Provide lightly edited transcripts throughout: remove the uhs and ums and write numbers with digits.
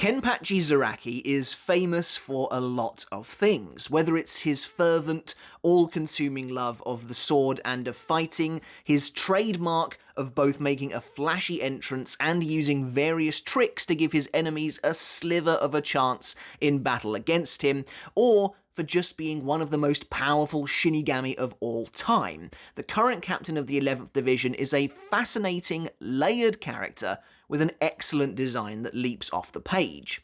Kenpachi Zaraki is famous for a lot of things, whether it's his fervent, all-consuming love of the sword and of fighting, his trademark of both making a flashy entrance and using various tricks to give his enemies a sliver of a chance in battle against him, or for just being one of the most powerful Shinigami of all time. The current captain of the 11th Division is a fascinating, layered character with an excellent design that leaps off the page.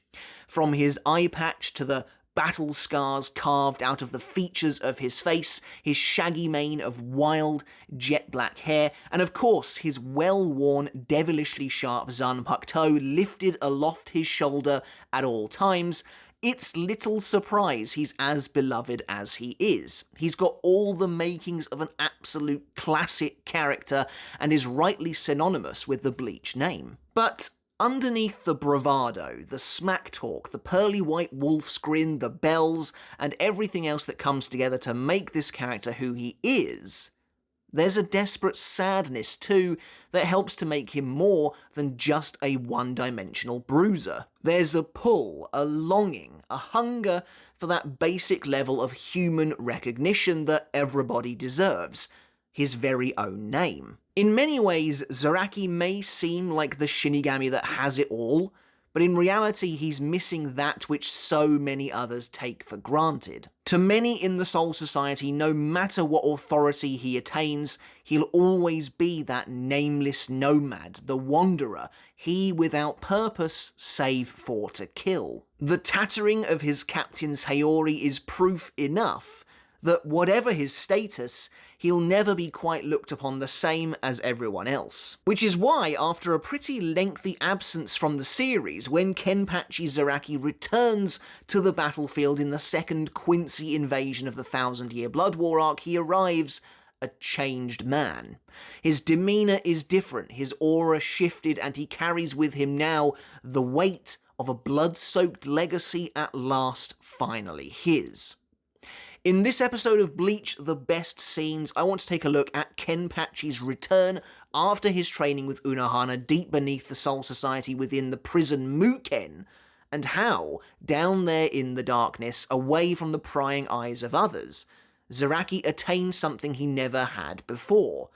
From his eye patch to the battle scars carved out of the features of his face, his shaggy mane of wild, jet black hair, and of course his well-worn, devilishly sharp Zanpakuto lifted aloft his shoulder at all times, it's little surprise he's as beloved as he is. He's got all the makings of an absolute classic character and is rightly synonymous with the Bleach name. But underneath the bravado, the smack talk, the pearly white wolf's grin, the bells, and everything else that comes together to make this character who he is, there's a desperate sadness too that helps to make him more than just a one-dimensional bruiser. There's a pull, a longing, a hunger for that basic level of human recognition that everybody deserves, his very own name. In many ways, Zaraki may seem like the Shinigami that has it all, but in reality he's missing that which so many others take for granted. To many in the Soul Society, no matter what authority he attains, he'll always be that nameless nomad, the wanderer, he without purpose save for to kill. The tattering of his captain's Hayori is proof enough that whatever his status, he'll never be quite looked upon the same as everyone else. Which is why, after a pretty lengthy absence from the series, when Kenpachi Zaraki returns to the battlefield in the second Quincy invasion of the Thousand Year Blood War arc, he arrives a changed man. His demeanour is different, his aura shifted, and he carries with him now the weight of a blood-soaked legacy at last finally his. In this episode of Bleach, The Best Scenes, I want to take a look at Kenpachi's return after his training with Unohana deep beneath the Soul Society within the prison Muken, and how, down there in the darkness, away from the prying eyes of others, Zaraki attained something he never had before: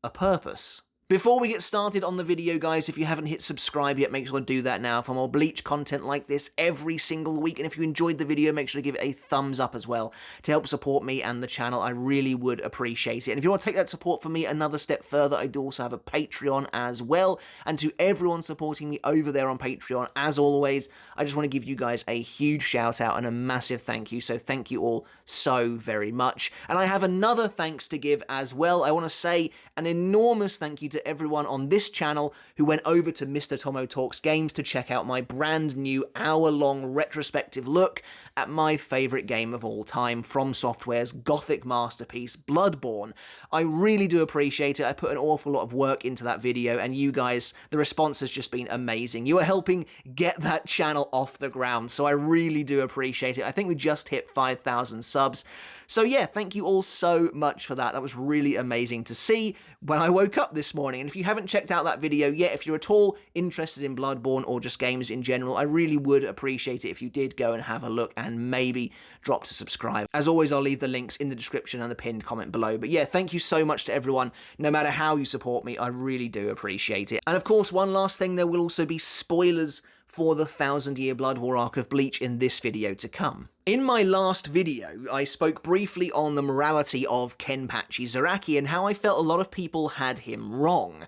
a purpose. Before we get started on the video, guys, if you haven't hit subscribe yet, make sure to do that now for more Bleach content like this every single week. And if you enjoyed the video, make sure to give it a thumbs up as well to help support me and the channel. I really would appreciate it. And if you want to take that support for me another step further, I do also have a Patreon as well. And to everyone supporting me over there on Patreon, as always, I just want to give you guys a huge shout out and a massive thank you. So thank you all so very much. And I have another thanks to give as well. I want to say an enormous thank you to everyone on this channel who went over to Mr. Tomo Talks Games to check out my brand new hour-long retrospective look at my favourite game of all time, From Software's gothic masterpiece, Bloodborne. I really do appreciate it. I put an awful lot of work into that video, and you guys, the response has just been amazing. You are helping get that channel off the ground, so I really do appreciate it. I think we just hit 5,000 subs. So yeah, thank you all so much for that. That was really amazing to see when I woke up this morning. And if you haven't checked out that video yet, if you're at all interested in Bloodborne or just games in general, I really would appreciate it if you did go and have a look and maybe drop to subscribe. As always, I'll leave the links in the description and the pinned comment below. But yeah, thank you so much to everyone. No matter how you support me, I really do appreciate it. And of course, one last thing, there will also be spoilers for the Thousand Year Blood War arc of Bleach in this video to come. In my last video, I spoke briefly on the morality of Kenpachi Zaraki and how I felt a lot of people had him wrong.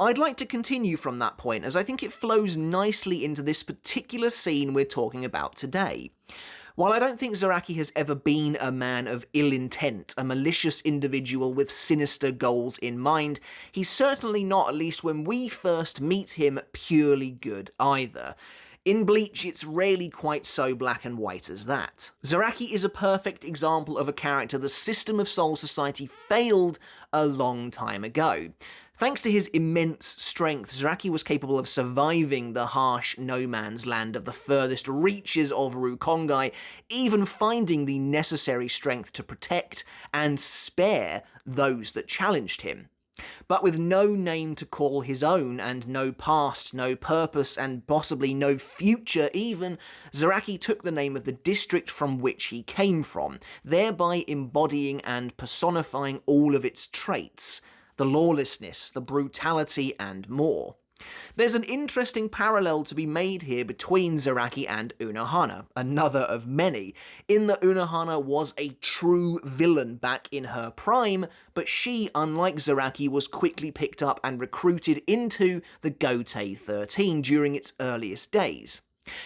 I'd like to continue from that point, as I think it flows nicely into this particular scene we're talking about today. While I don't think Zaraki has ever been a man of ill intent, a malicious individual with sinister goals in mind, he's certainly not, at least when we first meet him, purely good either. In Bleach, it's rarely quite so black and white as that. Zaraki is a perfect example of a character the system of Soul Society failed a long time ago. Thanks to his immense strength, Zaraki was capable of surviving the harsh no-man's land of the furthest reaches of Rukongai, even finding the necessary strength to protect and spare those that challenged him. But with no name to call his own, and no past, no purpose, and possibly no future even, Zaraki took the name of the district from which he came from, thereby embodying and personifying all of its traits: the lawlessness, the brutality, and more. There's an interesting parallel to be made here between Zaraki and Unohana, another of many, in that Unohana was a true villain back in her prime, but she, unlike Zaraki, was quickly picked up and recruited into the Gotei 13 during its earliest days.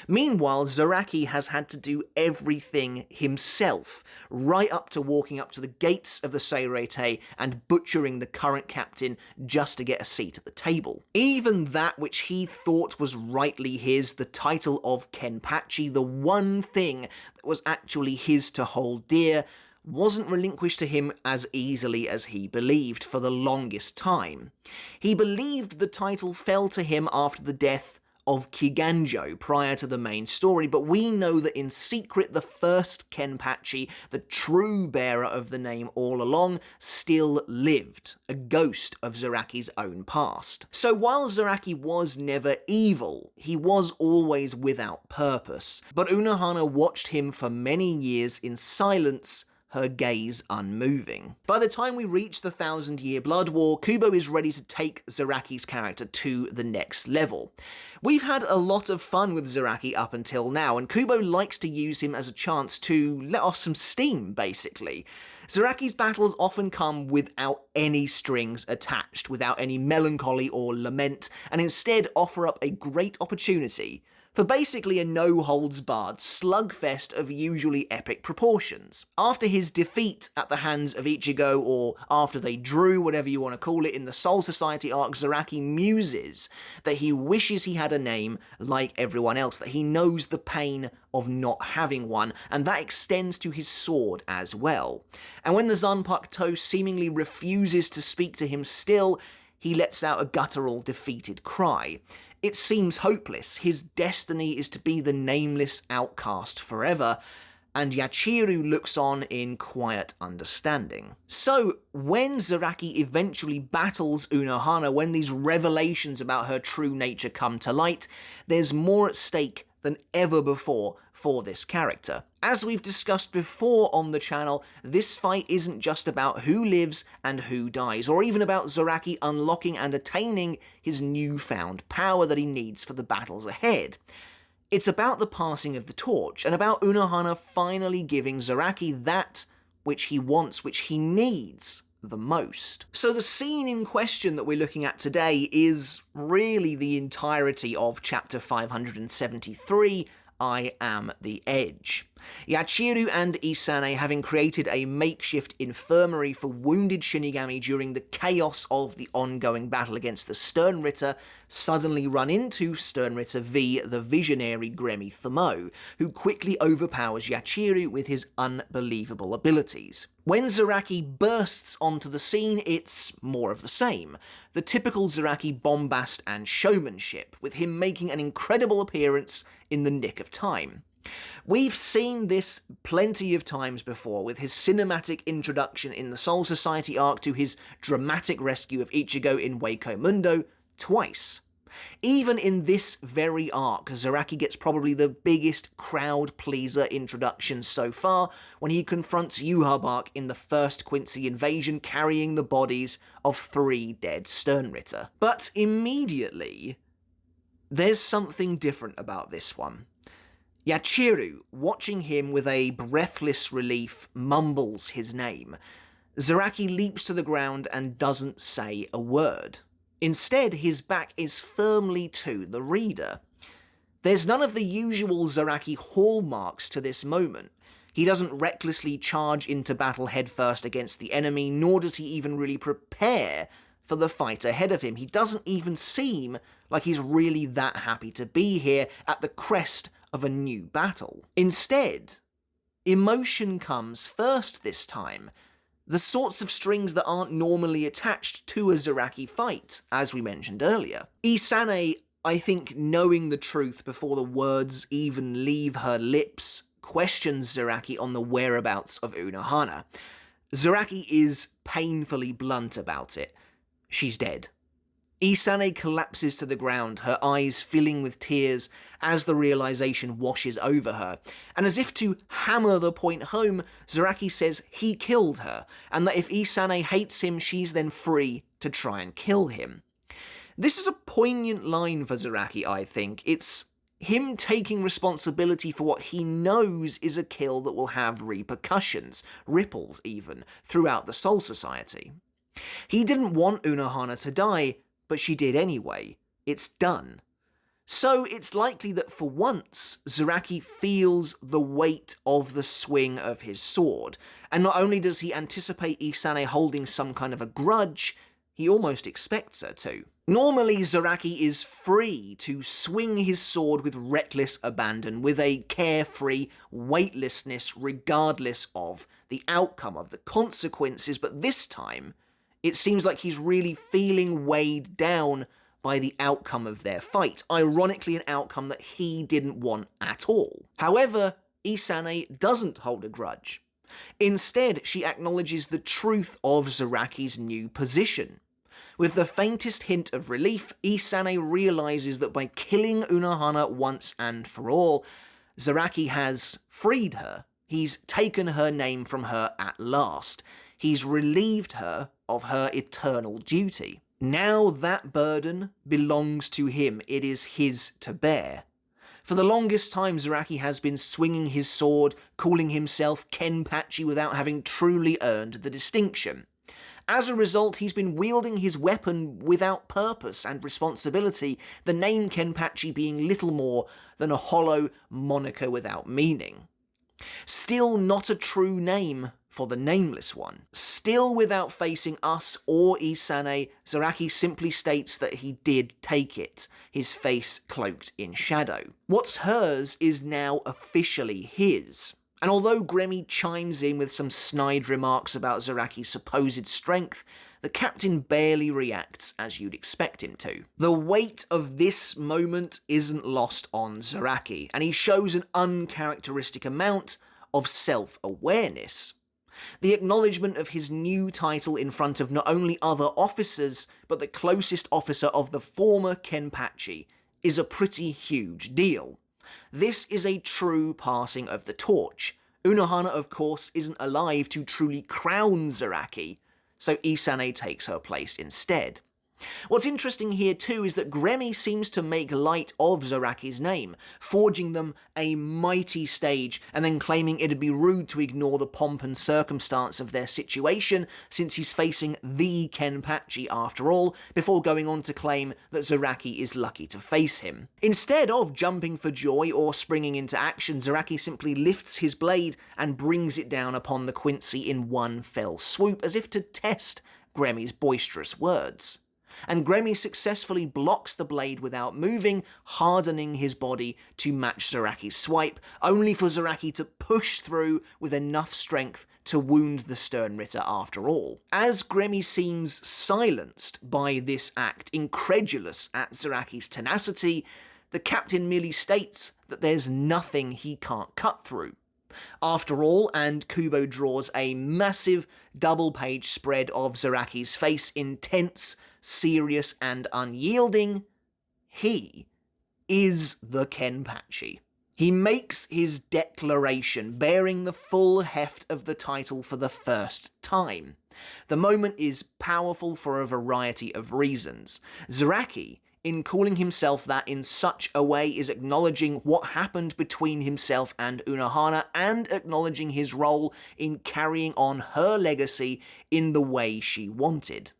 Meanwhile, Zaraki has had to do everything himself, right up to walking up to the gates of the Seirete and butchering the current captain just to get a seat at the table. Even that which he thought was rightly his, the title of Kenpachi, the one thing that was actually his to hold dear, wasn't relinquished to him as easily as he believed for the longest time. He believed the title fell to him after the death of Kiganjo prior to the main story, but we know that in secret the first Kenpachi, the true bearer of the name all along, still lived, a ghost of Zaraki's own past. So while Zaraki was never evil, he was always without purpose, but Unohana watched him for many years in silence, her gaze unmoving. By the time we reach the 1,000-Year Blood War, Kubo is ready to take Zaraki's character to the next level. We've had a lot of fun with Zaraki up until now, and Kubo likes to use him as a chance to let off some steam, basically. Zaraki's battles often come without any strings attached, without any melancholy or lament, and instead offer up a great opportunity for basically a no-holds-barred slugfest of usually epic proportions. After his defeat at the hands of Ichigo, or after they drew, whatever you want to call it, in the Soul Society arc, Zaraki muses that he wishes he had a name like everyone else, that he knows the pain of not having one, and that extends to his sword as well. And when the Zanpakuto seemingly refuses to speak to him still, he lets out a guttural, defeated cry. It seems hopeless. His destiny is to be the nameless outcast forever, and Yachiru looks on in quiet understanding. So, when Zaraki eventually battles Unohana, when these revelations about her true nature come to light, there's more at stake than ever before for this character. As we've discussed before on the channel, this fight isn't just about who lives and who dies, or even about Zaraki unlocking and attaining his newfound power that he needs for the battles ahead. It's about the passing of the torch, and about Unohana finally giving Zaraki that which he wants, which he needs the most. So the scene in question that we're looking at today is really the entirety of chapter 573, I Am the Edge. Yachiru and Isane, having created a makeshift infirmary for wounded Shinigami during the chaos of the ongoing battle against the Sternritter, suddenly run into Sternritter v. the visionary Gremmy Thamo, who quickly overpowers Yachiru with his unbelievable abilities. When Zaraki bursts onto the scene, it's more of the same. The typical Zaraki bombast and showmanship, with him making an incredible appearance in the nick of time. We've seen this plenty of times before, with his cinematic introduction in the Soul Society arc to his dramatic rescue of Ichigo in Waco Mundo twice. Even in this very arc, Zaraki gets probably the biggest crowd-pleaser introduction so far when he confronts Yhwach in the first Quincy invasion, carrying the bodies of 3 dead Sternritter. But immediately, there's something different about this one. Yachiru, watching him with a breathless relief, mumbles his name. Zaraki leaps to the ground and doesn't say a word. Instead, his back is firmly to the reader. There's none of the usual Zaraki hallmarks to this moment. He doesn't recklessly charge into battle headfirst against the enemy, nor does he even really prepare for the fight ahead of him. He doesn't even seem like he's really that happy to be here at the crest of a new battle. Instead, emotion comes first this time. The sorts of strings that aren't normally attached to a Zaraki fight, as we mentioned earlier. Isane, I think, knowing the truth before the words even leave her lips, questions Zaraki on the whereabouts of Unohana. Zaraki is painfully blunt about it. she's dead. Isane collapses to the ground, her eyes filling with tears as the realization washes over her. And as if to hammer the point home, Zaraki says he killed her, and that if Isane hates him, she's then free to try and kill him. This is a poignant line for Zaraki, I think. It's him taking responsibility for what he knows is a kill that will have repercussions, ripples even, throughout the Soul Society. He didn't want Unohana to die, but she did anyway. It's done. So it's likely that for once, Zaraki feels the weight of the swing of his sword, and not only does he anticipate Isane holding some kind of a grudge, he almost expects her to. Normally, Zaraki is free to swing his sword with reckless abandon, with a carefree weightlessness regardless of the outcome of the consequences, but this time, it seems like he's really feeling weighed down by the outcome of their fight, ironically an outcome that he didn't want at all. However, Isane doesn't hold a grudge. Instead, she acknowledges the truth of Zaraki's new position. With the faintest hint of relief, Isane realizes that by killing Unohana once and for all, Zaraki has freed her. He's taken her name from her at last. He's relieved her of her eternal duty. Now that burden belongs to him. It is his to bear. For the longest time, Zaraki has been swinging his sword, calling himself Kenpachi without having truly earned the distinction. As a result, he's been wielding his weapon without purpose and responsibility, the name Kenpachi being little more than a hollow moniker without meaning. Still not a true name for the nameless one. Still without facing us or Isane, Zaraki simply states that he did take it, his face cloaked in shadow. What's hers is now officially his. And although Gremmy chimes in with some snide remarks about Zaraki's supposed strength, the captain barely reacts as you'd expect him to. The weight of this moment isn't lost on Zaraki, and he shows an uncharacteristic amount of self-awareness. The acknowledgement of his new title in front of not only other officers, but the closest officer of the former Kenpachi is a pretty huge deal. This is a true passing of the torch. Unohana, of course, isn't alive to truly crown Zaraki, so Isane takes her place instead. What's interesting here too is that Gremmy seems to make light of Zaraki's name, forging them a mighty stage and then claiming it'd be rude to ignore the pomp and circumstance of their situation since he's facing the Kenpachi after all, before going on to claim that Zaraki is lucky to face him. Instead of jumping for joy or springing into action, Zaraki simply lifts his blade and brings it down upon the Quincy in one fell swoop, as if to test Gremmy's boisterous words. And Gremmy successfully blocks the blade without moving, hardening his body to match Zaraki's swipe, only for Zaraki to push through with enough strength to wound the Stern Ritter after all. As Gremmy seems silenced by this act, incredulous at Zaraki's tenacity, the captain merely states that there's nothing he can't cut through. After all, and Kubo draws a massive double-page spread of Zaraki's face, intense, serious, and unyielding, he is the Kenpachi. He makes his declaration, bearing the full heft of the title for the first time. The moment is powerful for a variety of reasons. Zaraki, in calling himself that in such a way, is acknowledging what happened between himself and Unohana and acknowledging his role in carrying on her legacy in the way she wanted.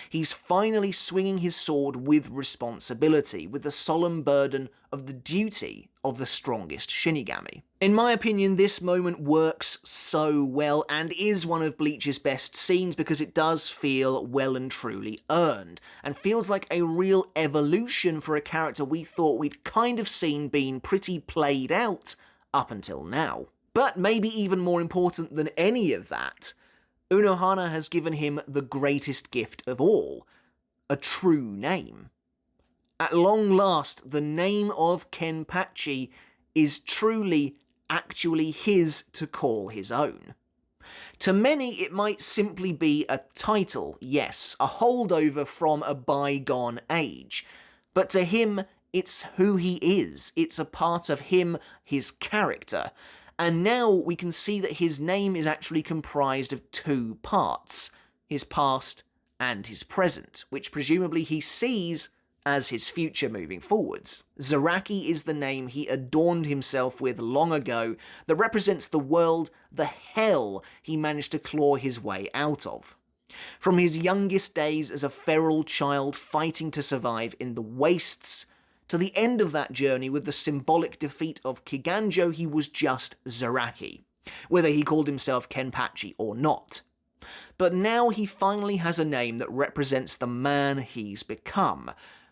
He's finally swinging his sword with responsibility, with the solemn burden of the duty of the strongest Shinigami. In my opinion, this moment works so well and is one of Bleach's best scenes because it does feel well and truly earned, and feels like a real evolution for a character we thought we'd kind of seen being pretty played out up until now. But maybe even more important than any of that, Unohana has given him the greatest gift of all, a true name. At long last, the name of Kenpachi is truly, actually his to call his own. To many, it might simply be a title, yes, a holdover from a bygone age. But to him, it's who he is. It's a part of him, his character. And now we can see that his name is actually comprised of two parts, his past and his present, which presumably he sees as his future moving forwards. Zaraki is the name he adorned himself with long ago that represents the world, the hell he managed to claw his way out of. From his youngest days as a feral child fighting to survive in the wastes, to the end of that journey with the symbolic defeat of Kiganjo, he was just Zaraki, whether he called himself Kenpachi or not. But now he finally has a name that represents the man he's become,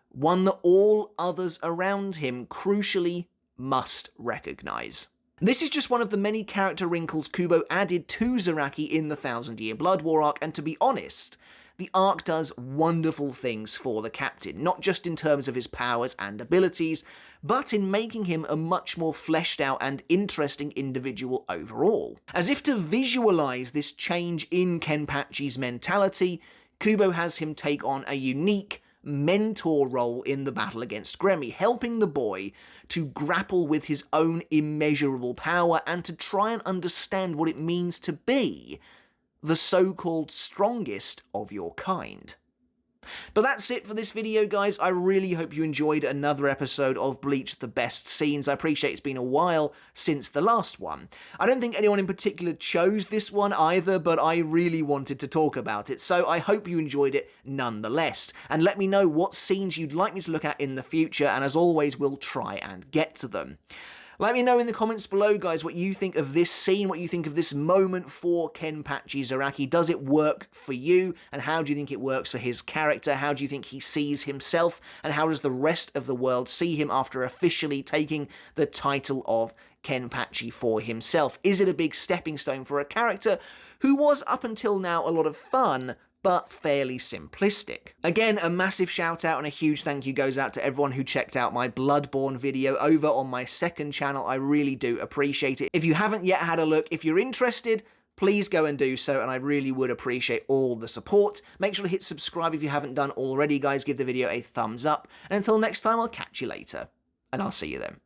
one that all others around him, crucially, must recognise. This is just one of the many character wrinkles Kubo added to Zaraki in the Thousand Year Blood War arc, and to be honest, the arc does wonderful things for the captain, not just in terms of his powers and abilities, but in making him a much more fleshed out and interesting individual overall. As if to visualise this change in Kenpachi's mentality, Kubo has him take on a unique mentor role in the battle against Gremmy, helping the boy to grapple with his own immeasurable power and to try and understand what it means to be the so-called strongest of your kind. But that's it for this video, guys. I really hope you enjoyed another episode of Bleach The Best Scenes. I appreciate it's been a while since the last one. I don't think anyone in particular chose this one either, but I really wanted to talk about it, so I hope you enjoyed it nonetheless. And let me know what scenes you'd like me to look at in the future, and as always, we'll try and get to them. Let me know in the comments below, guys, what you think of this scene, what you think of this moment for Kenpachi Zaraki. Does it work for you? And how do you think it works for his character? How do you think he sees himself? And how does the rest of the world see him after officially taking the title of Kenpachi for himself? Is it a big stepping stone for a character who was, up until now, a lot of fun, but fairly simplistic? Again, a massive shout out and a huge thank you goes out to everyone who checked out my Bloodborne video over on my second channel. I really do appreciate it. If you haven't yet had a look, if you're interested, please go and do so, and I really would appreciate all the support. Make sure to hit subscribe if you haven't done already, guys. Give the video a thumbs up, and until next time, I'll catch you later, and I'll see you then.